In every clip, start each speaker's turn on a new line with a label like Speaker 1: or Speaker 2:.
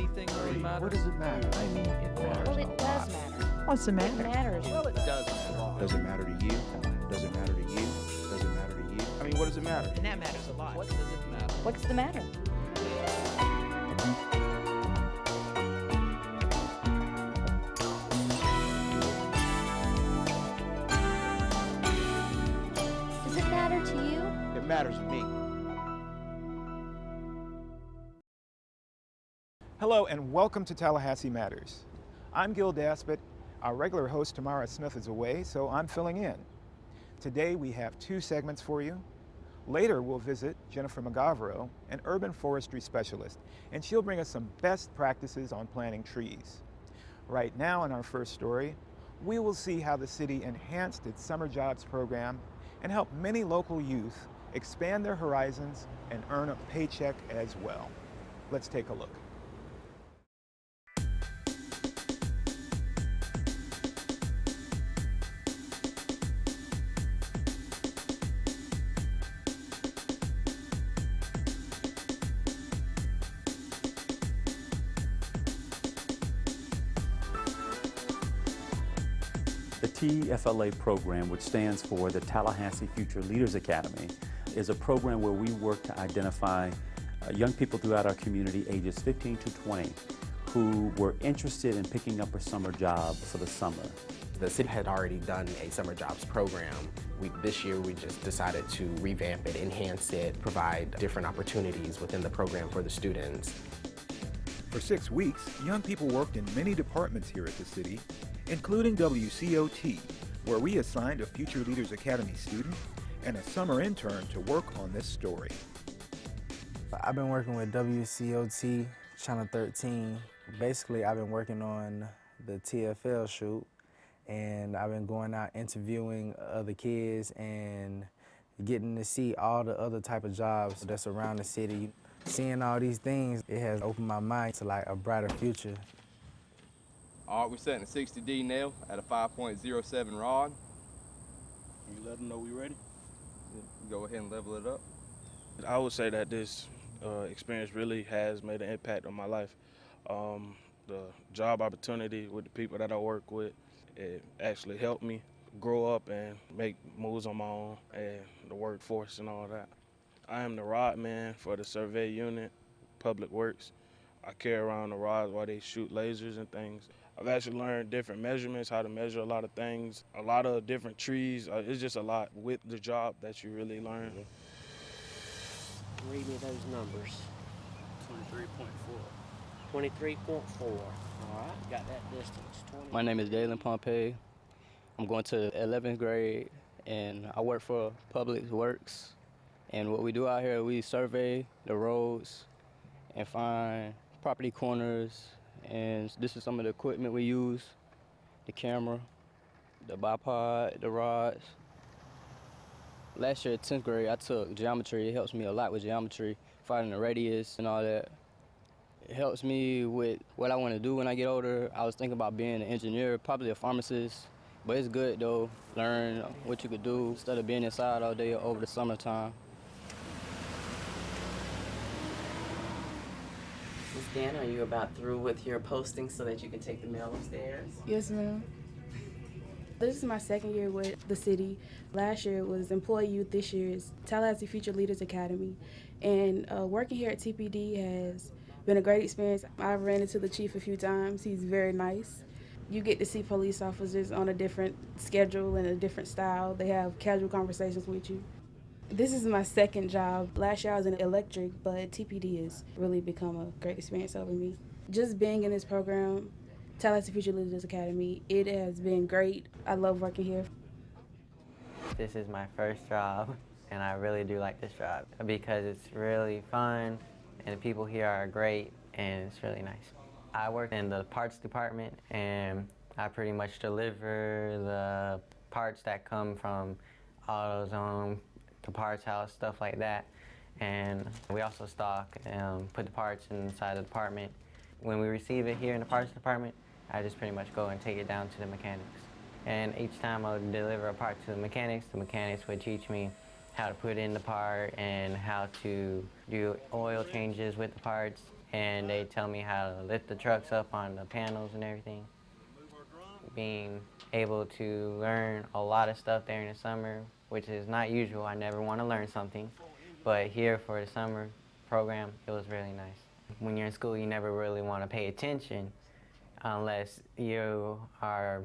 Speaker 1: anything really matter?
Speaker 2: What does it matter? I mean, it matters.
Speaker 3: Well, it does matter.
Speaker 4: What's the
Speaker 3: It
Speaker 4: matter?
Speaker 3: matters.
Speaker 1: Well, it does matter.
Speaker 2: Does it matter to you? Does it matter to you? Does it matter to you? I mean, what does it matter?
Speaker 4: And that matters a lot.
Speaker 1: What does it matter?
Speaker 3: What's the matter? Does it matter to you?
Speaker 2: It matters to me.
Speaker 5: Hello and welcome to Tallahassee Matters. I'm Gil Daspit. Our regular host Tamara Smith is away, so I'm filling in. Today we have two segments for you. Later we'll visit Jennifer McGavero, an urban forestry specialist, and she'll bring us some best practices on planting trees. Right now in our first story, we will see how the city enhanced its summer jobs program and helped many local youth expand their horizons and earn a paycheck as well. Let's take a look.
Speaker 6: The TFLA program, which stands for the Tallahassee Future Leaders Academy, is a program where we work to identify young people throughout our community ages 15 to 20 who were interested in picking up a summer job for the summer.
Speaker 7: The city had already done a summer jobs program. This year we just decided to revamp it, enhance it, provide different opportunities within the program for the students.
Speaker 5: For 6 weeks, young people worked in many departments here at the city, including WCOT, where we assigned a Future Leaders Academy student and a summer intern to work on this story.
Speaker 8: I've been working with WCOT, Channel 13. Basically, I've been working on the TFL shoot, and I've been going out interviewing other kids and getting to see all the other type of jobs that's around the city. Seeing all these things, it has opened my mind to like a brighter future.
Speaker 9: All right, we're setting a 60D nail at a 5.07 rod.
Speaker 10: You let them know we ready?
Speaker 9: Go ahead and level it up.
Speaker 10: I would say that this experience really has made an impact on my life. The job opportunity with the people that I work with, it actually helped me grow up and make moves on my own, and the workforce and all that. I am the rod man for the survey unit, Public Works. I carry around the rods while they shoot lasers and things. I've actually learned different measurements, how to measure a lot of things, a lot of different trees. It's just a lot with the job that you really learn.
Speaker 11: Read me those numbers. 23.4. 23.4. All right, got that distance. 20.
Speaker 12: My name is Dalen Pompey. I'm going to 11th grade, and I work for Public Works. And what we do out here, we survey the roads and find property corners. And this is some of the equipment we use: the camera, the bipod, the rods. Last year, 10th grade, I took geometry. It helps me a lot with geometry, finding the radius and all that. It helps me with what I want to do when I get older. I was thinking about being an engineer, probably a pharmacist. But it's good, though, learn what you could do instead of being inside all day over the summertime.
Speaker 13: Ms. Dan, are you about through with your posting so that you can take the mail upstairs?
Speaker 14: Yes, ma'am. This is my second year with the city. Last year was Employee Youth. This year is Tallahassee Future Leaders Academy. And working here at TPD has been a great experience. I've ran into the chief a few times. He's very nice. You get to see police officers on a different schedule and a different style. They have casual conversations with you. This is my second job. Last year I was in electric, but TPD has really become a great experience over me. Just being in this program, Tallahassee Future Leaders Academy, it has been great. I love working here.
Speaker 15: This is my first job, and I really do like this job because it's really fun, and the people here are great, and it's really nice. I work in the parts department, and I pretty much deliver the parts that come from AutoZone, the parts house, stuff like that. And we also stock and put the parts inside the department. When we receive it here in the parts department, I just pretty much go and take it down to the mechanics. And each time I would deliver a part to the mechanics would teach me how to put in the part and how to do oil changes with the parts. And they tell me how to lift the trucks up on the panels and everything. Being able to learn a lot of stuff during the summer, which is not usual. I never want to learn something. But here for the summer program, it was really nice. When you're in school, you never really want to pay attention unless you are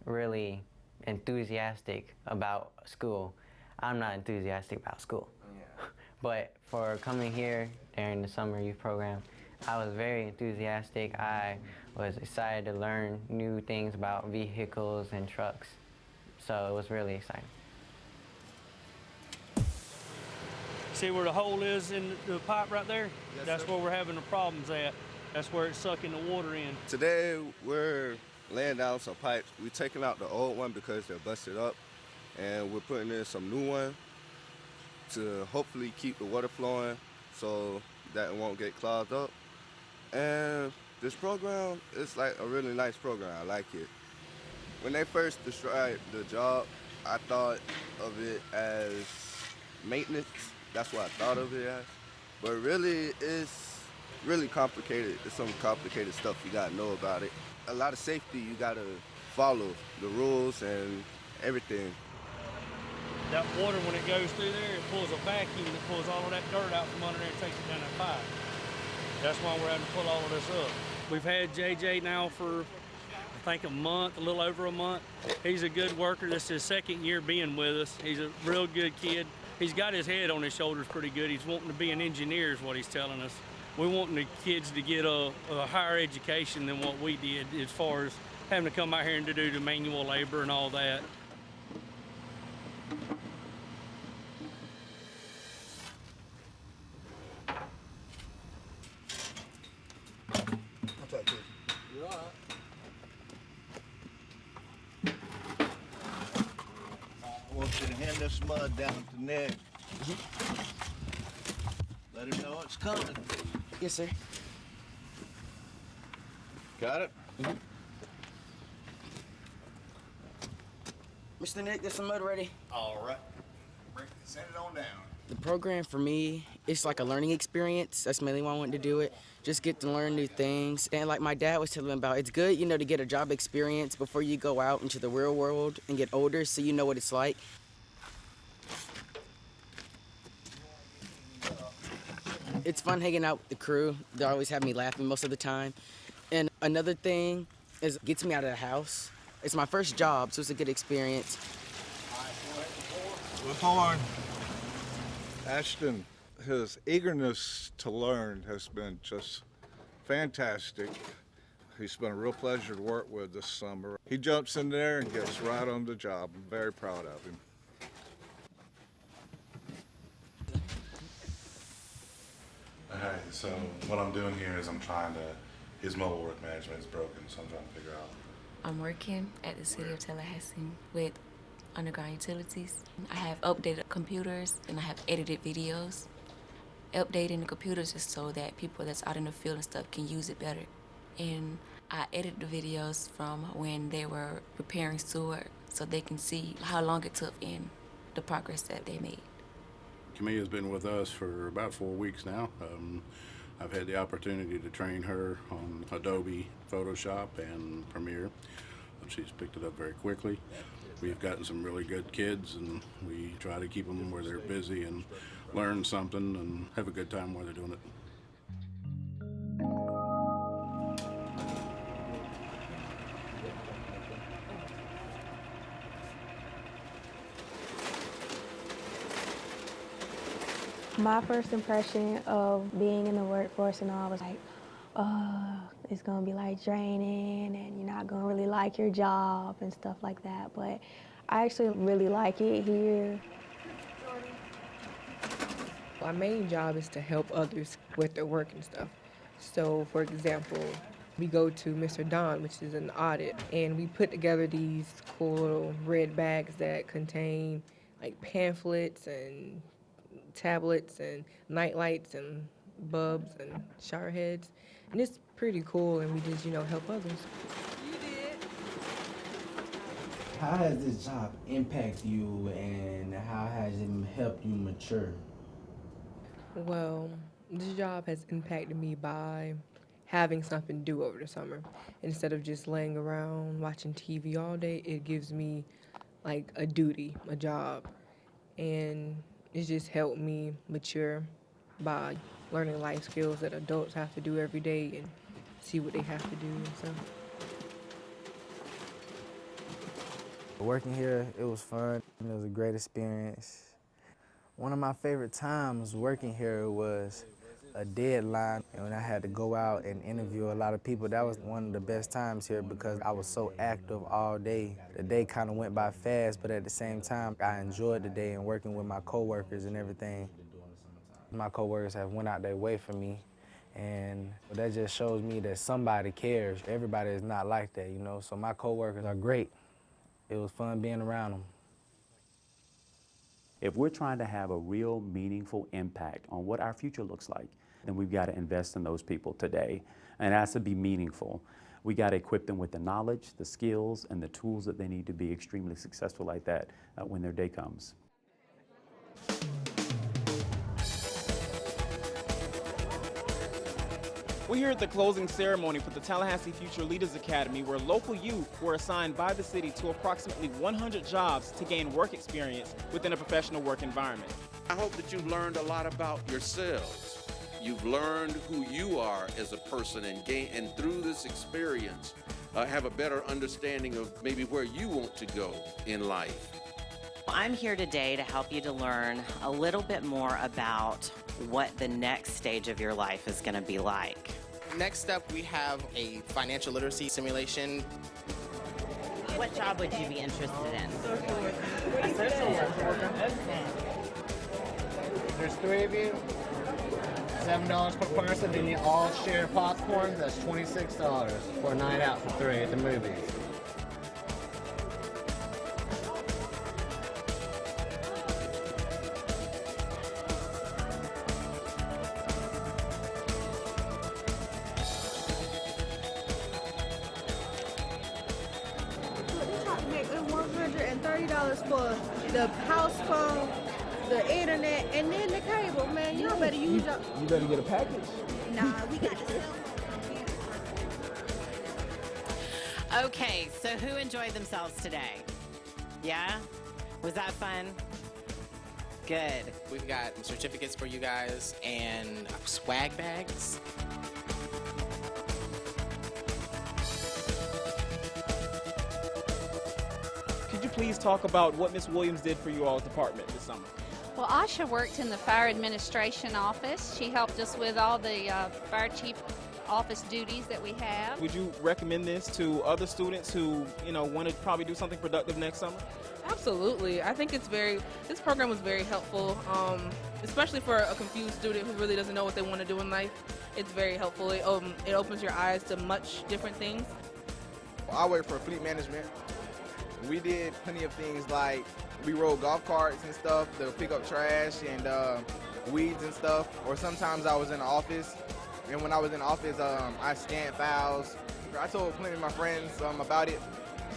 Speaker 15: really enthusiastic about school. I'm not enthusiastic about school. But for coming here during the summer youth program, I was very enthusiastic. I was excited to learn new things about vehicles and trucks. So it was really exciting.
Speaker 11: See where the hole is in the pipe right there?
Speaker 4: Yes,
Speaker 11: That's
Speaker 4: sir.
Speaker 11: where we're having the problems at. That's where it's sucking the water in.
Speaker 4: Today we're laying down some pipes. We're taking out the old one because they're busted up, and we're putting in some new one to hopefully keep the water flowing so that it won't get clogged up. And this program is like a really nice program. I like it. When they first described the job, I thought of it as maintenance. That's what I thought of it as. But really, it's really complicated. It's some complicated stuff you gotta know about it. A lot of safety, you gotta follow the rules and everything.
Speaker 11: That water, when it goes through there, it pulls a vacuum that pulls all of that dirt out from under there and takes it down that pipe. That's why we're having to pull all of this up. We've had JJ now for, I think, a month, a little over a month. He's a good worker. This is his second year being with us. He's a real good kid. He's got his head on his shoulders pretty good. He's wanting to be an engineer is what he's telling us. We're wanting the kids to get a higher education than what we did as far as having to come out here and to do the manual labor and all that.
Speaker 4: You're all right.
Speaker 16: I want you to hand this mud down to Nick. Let him know it's coming.
Speaker 17: Yes, sir.
Speaker 16: Got it?
Speaker 17: Mr. Nick, there's some mud ready.
Speaker 16: All right. Send it on down.
Speaker 17: The program for me, it's like a learning experience. That's mainly why I wanted to do it. Just get to learn new things. And like my dad was telling me about, it's good, to get a job experience before you go out into the real world and get older so you know what it's like. It's fun hanging out with the crew. They always have me laughing most of the time. And another thing is it gets me out of the house. It's my first job, so it's a good experience.
Speaker 18: Horn. Ashton, his eagerness to learn has been just fantastic. He's been a real pleasure to work with this summer. He jumps in there and gets right on the job. I'm very proud of him.
Speaker 19: Okay, so what I'm doing here is his mobile work management is broken, so I'm trying to figure out.
Speaker 20: I'm working at the city of Tallahassee with underground utilities. I have updated computers and I have edited videos. Updating the computers just so that people that's out in the field and stuff can use it better. And I edit the videos from when they were preparing sewer so they can see how long it took and the progress that they made.
Speaker 21: Camilla's been with us for about 4 weeks now. I've had the opportunity to train her on Adobe Photoshop and Premiere. She's picked it up very quickly. We've gotten some really good kids, and we try to keep them where they're busy and learn something and have a good time while they're doing it.
Speaker 22: My first impression of being in the workforce and all was like, it's gonna be like draining and you're not gonna really like your job and stuff like that. But I actually really like it here.
Speaker 23: My main job is to help others with their work and stuff. So for example, we go to Mr. Don, which is an audit, and we put together these cool little red bags that contain like pamphlets and tablets and night lights and bulbs and shower heads. And it's pretty cool, and we just, help others.
Speaker 8: How has this job impacted you and how has it helped you mature?
Speaker 23: Well, this job has impacted me by having something to do over the summer. Instead of just laying around watching TV all day, it gives me like a duty, a job. And it's just helped me mature by learning life skills that adults have to do every day and see what they have to do and stuff.
Speaker 8: Working here, it was fun. It was a great experience. One of my favorite times working here was a deadline, and when I had to go out and interview a lot of people, that was one of the best times here because I was so active all day. The day kind of went by fast, but at the same time, I enjoyed the day and working with my coworkers and everything. My coworkers have went out their way for me, and that just shows me that somebody cares. Everybody is not like that, you know, so my coworkers are great. It was fun being around them.
Speaker 6: If we're trying to have a real meaningful impact on what our future looks like, then we've got to invest in those people today, and it has to be meaningful. We got to equip them with the knowledge, the skills, and the tools that they need to be extremely successful like that when their day comes.
Speaker 1: We're here at the closing ceremony for the Tallahassee Future Leaders Academy, where local youth were assigned by the city to approximately 100 jobs to gain work experience within a professional work environment.
Speaker 2: I hope that you've learned a lot about yourselves. You've learned who you are as a person and through this experience, have a better understanding of maybe where you want to go in life.
Speaker 3: I'm here today to help you to learn a little bit more about what the next stage of your life is going to be like.
Speaker 7: Next up, we have a financial literacy simulation.
Speaker 3: What job would you be interested in?
Speaker 24: Social worker. There's 3 of you. $7 per person, then you all share popcorn. That's $26 for a night out for 3 at the movies.
Speaker 25: $130 for the house phone, the internet, and then the cable, man. You better use up.
Speaker 5: You better get a package.
Speaker 25: Nah, we got to.
Speaker 3: Okay, so who enjoyed themselves today? Yeah? Was that fun? Good.
Speaker 7: We've got certificates for you guys and swag bags.
Speaker 1: Could you please talk about what Ms. Williams did for you all's department this summer?
Speaker 26: Well, Asha worked in the fire administration office. She helped us with all the fire chief office duties that we have.
Speaker 1: Would you recommend this to other students who, want to probably do something productive next summer?
Speaker 27: Absolutely. I think this program was very helpful, especially for a confused student who really doesn't know what they want to do in life. It's very helpful. It opens your eyes to much different things.
Speaker 28: I work for fleet management. We did plenty of things like we rode golf carts and stuff to pick up trash and weeds and stuff. Or sometimes I was in the office, and when I was in the office, I scanned files. I told plenty of my friends about it.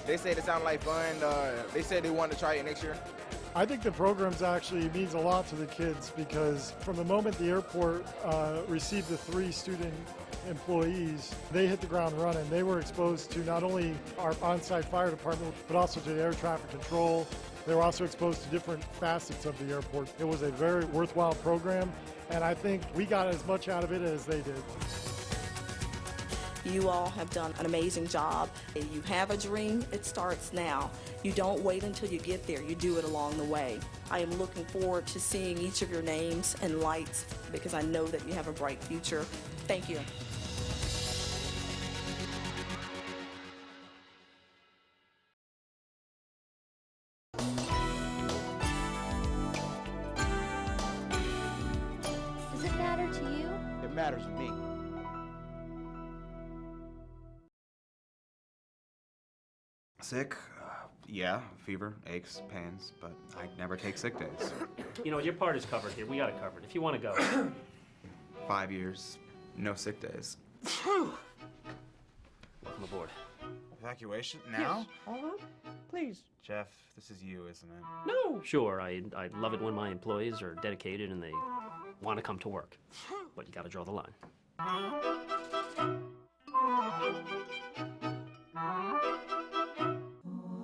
Speaker 28: They said it sounded like fun. They said they wanted to try it next year.
Speaker 29: I think the programs actually means a lot to the kids because from the moment the airport received the 3 student employees, they hit the ground running. They were exposed to not only our on-site fire department, but also to air traffic control. They were also exposed to different facets of the airport. It was a very worthwhile program, and I think we got as much out of it as they did.
Speaker 30: You all have done an amazing job. If you have a dream, it starts now. You don't wait until you get there. You do it along the way. I am looking forward to seeing each of your names and lights because I know that you have a bright future. Thank you.
Speaker 31: Does it matter to you?
Speaker 28: It matters to me.
Speaker 32: Sick? Yeah, fever, aches, pains, but I never take sick days.
Speaker 33: Your part is covered here. We got it covered. If you want to go.
Speaker 32: 5 years, no sick days.
Speaker 33: Welcome aboard.
Speaker 32: Evacuation? Now?
Speaker 31: Yes.
Speaker 33: Please.
Speaker 32: Jeff, this is you, isn't it?
Speaker 33: No. Sure, I love it when my employees are dedicated and they want to come to work. But you got to draw the line.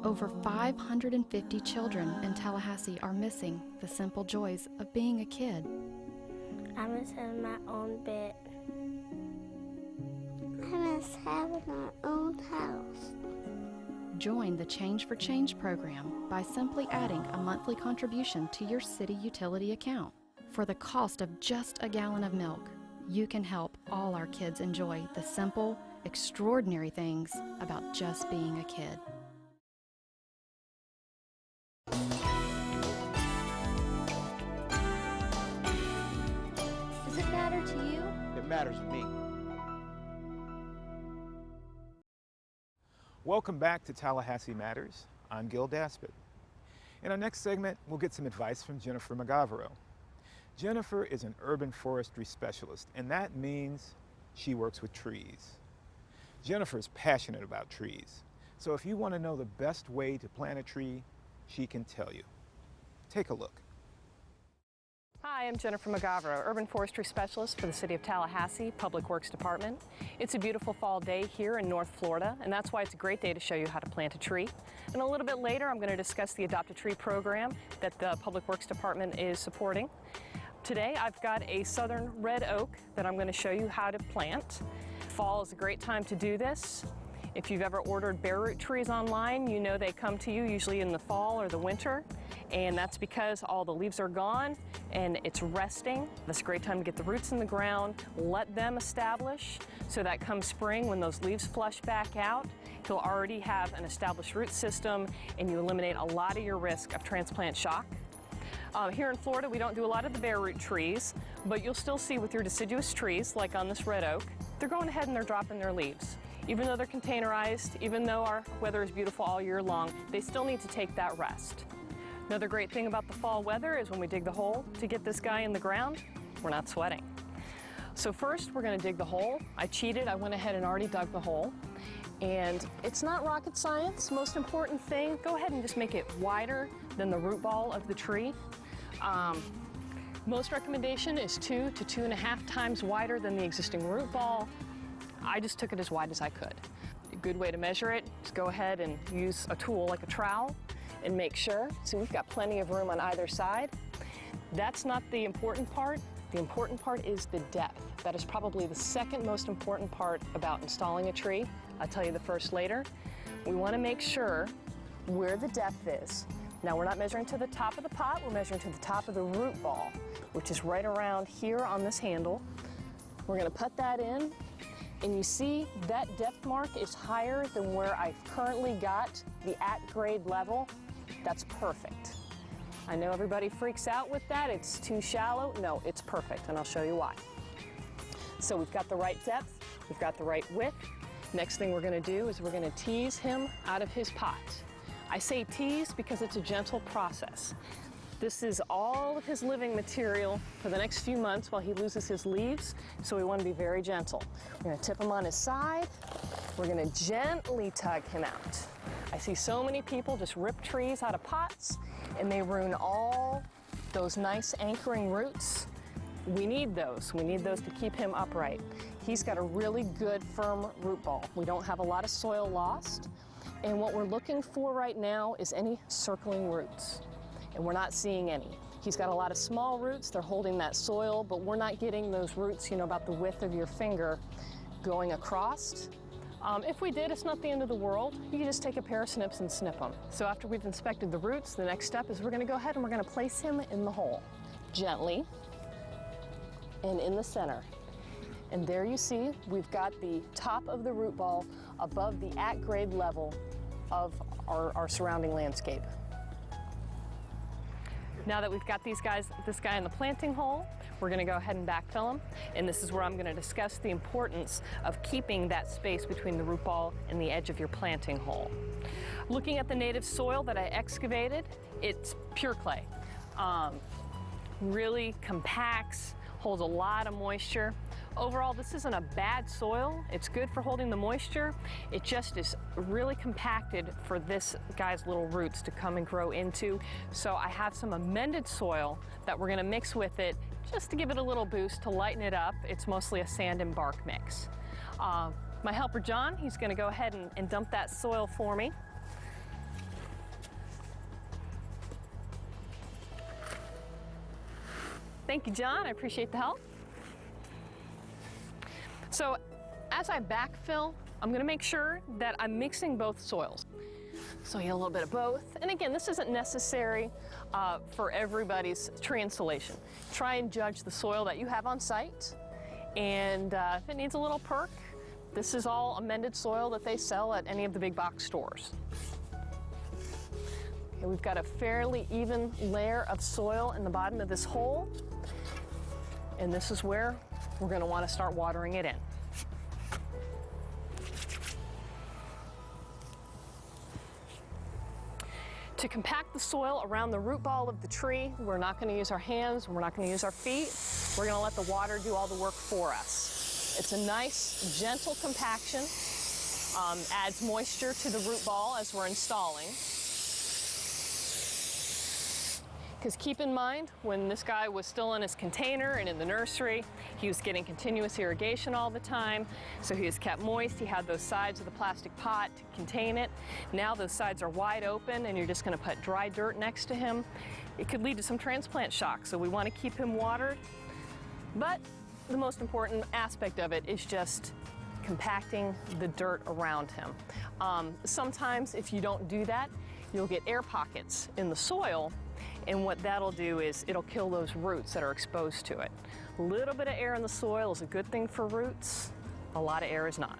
Speaker 4: Over 550 children in Tallahassee are missing the simple joys of being a kid.
Speaker 9: I miss having my own bed. I miss having our own house.
Speaker 4: Join the Change for Change program by simply adding a monthly contribution to your city utility account. For the cost of just a gallon of milk, you can help all our kids enjoy the simple, extraordinary things about just being a kid.
Speaker 9: Does it matter to you?
Speaker 28: It matters to me.
Speaker 5: Welcome back to Tallahassee Matters. I'm Gil Daspit. In our next segment, we'll get some advice from Jennifer Magavero. Jennifer is an urban forestry specialist, and that means she works with trees. Jennifer is passionate about trees, so if you want to know the best way to plant a tree, she can tell you. Take a look.
Speaker 10: Hi, I'm Jennifer Magavero, Urban Forestry Specialist for the City of Tallahassee Public Works Department. It's a beautiful fall day here in North Florida, and that's why it's a great day to show you how to plant a tree. And a little bit later, I'm going to discuss the Adopt a Tree program that the Public Works Department is supporting. Today, I've got a southern red oak that I'm going to show you how to plant. Fall is a great time to do this. If you've ever ordered bare root trees online, you know they come to you usually in the fall or the winter, and that's because all the leaves are gone and it's resting. That's a great time to get the roots in the ground, let them establish, so that come spring when those leaves flush back out, you'll already have an established root system and you eliminate a lot of your risk of transplant shock. Here in Florida, we don't do a lot of the bare root trees, but you'll still see with your deciduous trees, like on this red oak, they're going ahead and they're dropping their leaves. Even though they're containerized, even though our weather is beautiful all year long, they still need to take that rest. Another great thing about the fall weather is when we dig the hole to get this guy in the ground, we're not sweating. So first, we're going to dig the hole. I cheated, I went ahead and already dug the hole. And it's not rocket science. Most important thing, go ahead and just make it wider than the root ball of the tree. Most recommendation is 2 to 2.5 times wider than the existing root ball. I just took it as wide as I could. A good way to measure it is go ahead and use a tool like a trowel and make sure. So we've got plenty of room on either side. That's not the important part. The important part is the depth. That is probably the second most important part about installing a tree. I'll tell you the first later. We want to make sure where the depth is. Now we're not measuring to the top of the pot, we're measuring to the top of the root ball, which is right around here on this handle. We're going to put that in, and you see that depth mark is higher than where I've currently got the at-grade level. That's perfect. I know everybody freaks out with that, it's too shallow. No, it's perfect, and I'll show you why. So we've got the right depth, we've got the right width. Next thing we're going to do is we're going to tease him out of his pot. I say tease because it's a gentle process. This is all of his living material for the next few months while he loses his leaves, so we want to be very gentle. We're going to tip him on his side. We're going to gently tug him out. I see so many people just rip trees out of pots, and they ruin all those nice anchoring roots. We need those. We need those to keep him upright. He's got a really good, firm root ball. We don't have a lot of soil lost. And what we're looking for right now is any circling roots. And we're not seeing any. He's got a lot of small roots, they're holding that soil, but we're not getting those roots, about the width of your finger going across. If we did, it's not the end of the world. You can just take a pair of snips and snip them. So after we've inspected the roots, the next step is we're going to go ahead and we're going to place him in the hole. Gently, and in the center. And there you see, we've got the top of the root ball above the at-grade level of our surrounding landscape. Now that we've got this guy in the planting hole, we're going to go ahead and backfill him. And this is where I'm going to discuss the importance of keeping that space between the root ball and the edge of your planting hole. Looking at the native soil that I excavated, it's pure clay. Really compacts, holds a lot of moisture. Overall, this isn't a bad soil. It's good for holding the moisture. It just is really compacted for this guy's little roots to come and grow into. So I have some amended soil that we're gonna mix with it just to give it a little boost, to lighten it up. It's mostly a sand and bark mix. My helper, John, he's gonna go ahead and dump that soil for me. Thank you, John, I appreciate the help. So as I backfill, I'm gonna make sure that I'm mixing both soils. So you get a little bit of both. And again, this isn't necessary for everybody's tree installation. Try and judge the soil that you have on site. And if it needs a little perk, this is all amended soil that they sell at any of the big box stores. Okay, we've got a fairly even layer of soil in the bottom of this hole. And this is where we're going to want to start watering it in. To compact the soil around the root ball of the tree, we're not going to use our hands, we're not going to use our feet. We're going to let the water do all the work for us. It's a nice, gentle compaction, adds moisture to the root ball as we're installing. Because keep in mind, when this guy was still in his container and in the nursery, he was getting continuous irrigation all the time, so he was kept moist. He had those sides of the plastic pot to contain it. Now those sides are wide open and you're just gonna put dry dirt next to him. It could lead to some transplant shock, so we wanna keep him watered. But the most important aspect of it is just compacting the dirt around him. Sometimes if you don't do that, you'll get air pockets in the soil. And what that'll do is it'll kill those roots that are exposed to it. A little bit of air in the soil is a good thing for roots. A lot of air is not.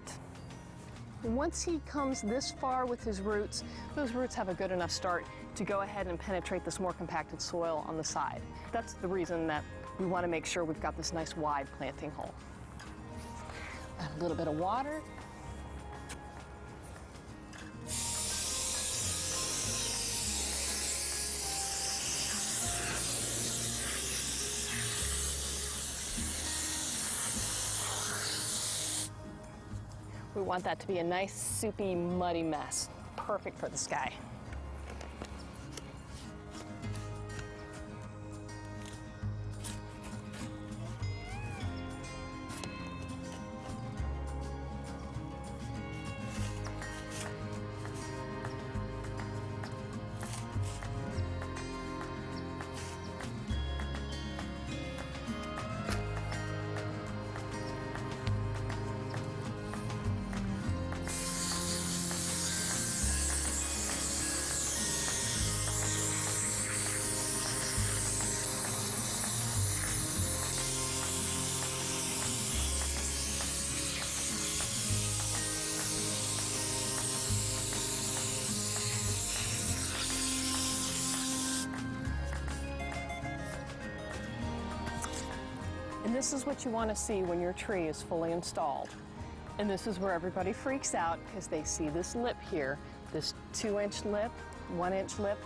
Speaker 10: Once he comes this far with his roots, those roots have a good enough start to go ahead and penetrate this more compacted soil on the side. That's the reason that we want to make sure we've got this nice wide planting hole. Add a little bit of water. We want that to be a nice, soupy, muddy mess. Perfect for this guy. And this is what you want to see when your tree is fully installed. And this is where everybody freaks out because they see this lip here, this 2-inch lip, 1-inch lip.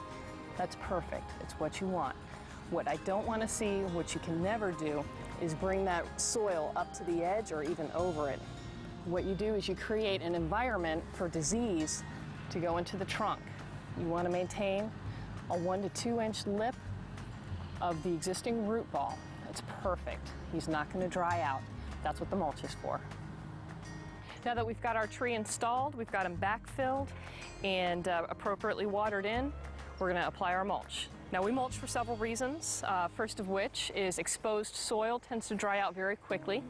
Speaker 10: That's perfect. It's what you want. What I don't want to see, what you can never do, is bring that soil up to the edge or even over it. What you do is you create an environment for disease to go into the trunk. You want to maintain a 1 to 2-inch lip of the existing root ball. It's perfect. He's not going to dry out. That's what the mulch is for. Now that we've got our tree installed, we've got him backfilled and appropriately watered in, we're going to apply our mulch. Now we mulch for several reasons, first of which is exposed soil tends to dry out very quickly.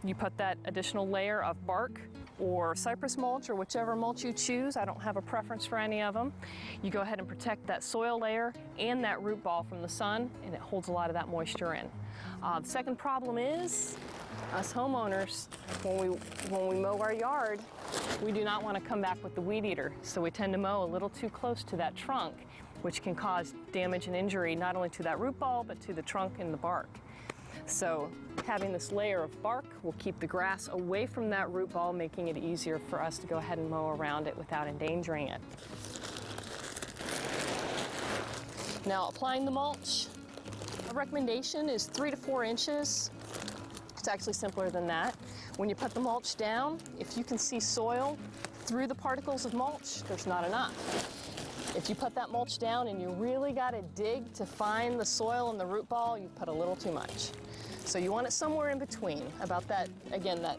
Speaker 10: You put that additional layer of bark or cypress mulch or whichever mulch you choose. I don't have a preference for any of them. You go ahead and protect that soil layer and that root ball from the sun, and it holds a lot of that moisture in. The second problem is us homeowners, when we mow our yard, we do not want to come back with the weed eater, so we tend to mow a little too close to that trunk, which can cause damage and injury not only to that root ball but to the trunk and the bark. So having this layer of bark will keep the grass away from that root ball, making it easier for us to go ahead and mow around it without endangering it. Now applying the mulch, a recommendation is 3 to 4 inches. It's actually simpler than that. When you put the mulch down, if you can see soil through the particles of mulch, there's not enough. If you put that mulch down and you really got to dig to find the soil in the root ball, you put a little too much. So you want it somewhere in between, about that, again, that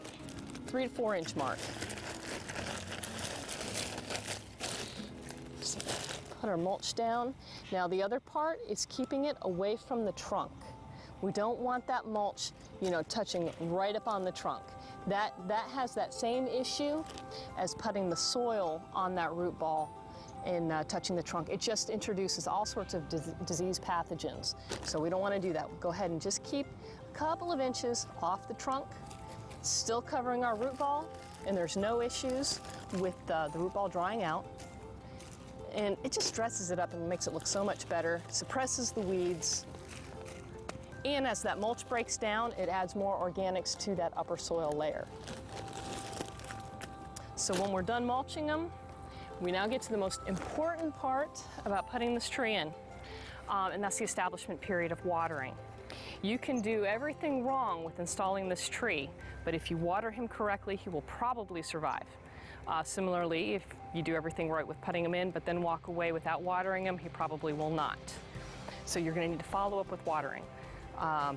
Speaker 10: 3 to 4 inch mark. So put our mulch down. Now the other part is keeping it away from the trunk. We don't want that mulch, touching right up on the trunk. That has that same issue as putting the soil on that root ball and touching the trunk. It just introduces all sorts of disease pathogens. So we don't want to do that. Go ahead and just keep a couple of inches off the trunk, still covering our root ball, and there's no issues with the root ball drying out. And it just dresses it up and makes it look so much better, suppresses the weeds, and as that mulch breaks down, it adds more organics to that upper soil layer. So when we're done mulching them, we now get to the most important part about putting this tree in, and that's the establishment period of watering. You can do everything wrong with installing this tree, but if you water him correctly, he will probably survive. Similarly, if you do everything right with putting him in, but then walk away without watering him, he probably will not. So you're going to need to follow up with watering.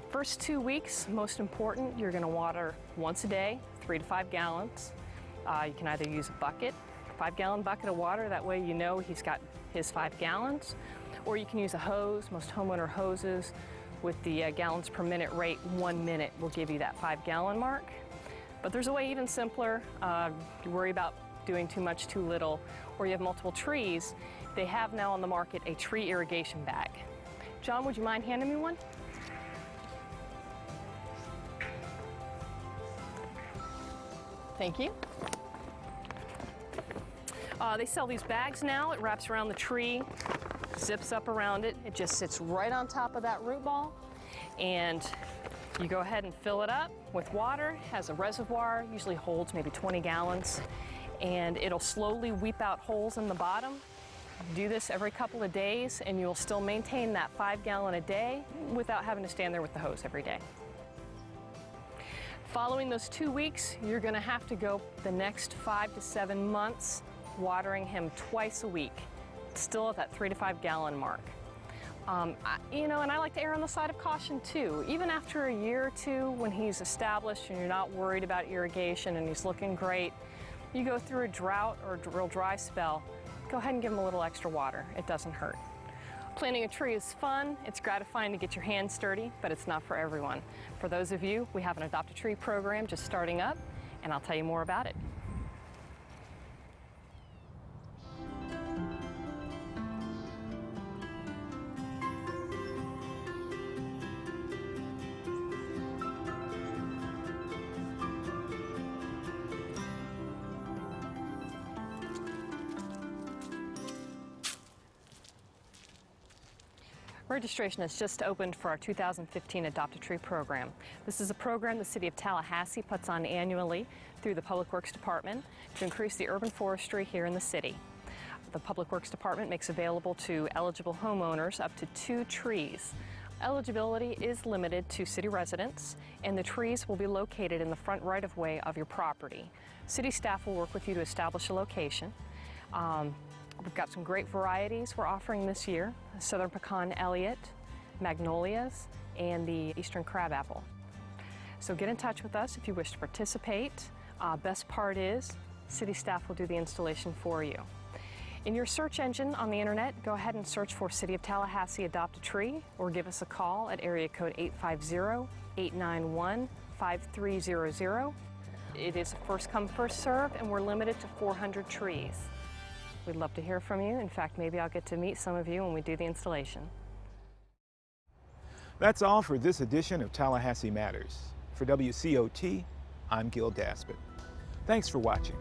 Speaker 10: First 2 weeks, most important, you're going to water once a day, 3 to 5 gallons. You can either use a bucket, 5-gallon bucket of water, that way you know he's got his 5 gallons, or you can use a hose. Most homeowner hoses with the gallons per minute rate, 1 minute will give you that 5-gallon mark. But there's a way even simpler. You worry about doing too much, too little, or you have multiple trees. They have now on the market a tree irrigation bag. John, would you mind handing me one? Thank you. They sell these bags now. It wraps around the tree, zips up around it. It just sits right on top of that root ball. And you go ahead and fill it up with water. Has a reservoir, usually holds maybe 20 gallons. And it'll slowly weep out holes in the bottom. Do this every couple of days and you'll still maintain that 5 gallon a day without having to stand there with the hose every day. Following those 2 weeks, you're going to have to go the next 5 to 7 months watering him twice a week, still at that 3 to 5 gallon mark. And I like to err on the side of caution too. Even after a year or two, when he's established and you're not worried about irrigation and he's looking great, you go through a drought or a real dry spell, go ahead and give him a little extra water. It doesn't hurt. Planting a tree is fun. It's gratifying to get your hands dirty, but it's not for everyone. For those of you, we have an Adopt a Tree program just starting up, and I'll tell you more about it. Registration has just opened for our 2015 Adopt a Tree program. This is a program the City of Tallahassee puts on annually through the Public Works Department to increase the urban forestry here in the city. The Public Works Department makes available to eligible homeowners up to 2 trees. Eligibility is limited to city residents, and the trees will be located in the front right-of-way of your property. City staff will work with you to establish a location. We've got some great varieties we're offering this year: Southern Pecan Elliott, Magnolias, and the Eastern Crabapple. So get in touch with us if you wish to participate. Best part is, city staff will do the installation for you. In your search engine on the internet, go ahead and search for City of Tallahassee Adopt a Tree, or give us a call at area code 850-891-5300. It is a first come, first serve, and we're limited to 400 trees. We'd love to hear from you. In fact, maybe I'll get to meet some of you when we do the installation.
Speaker 5: That's all for this edition of Tallahassee Matters. For WCOT, I'm Gil Daspit. Thanks for watching.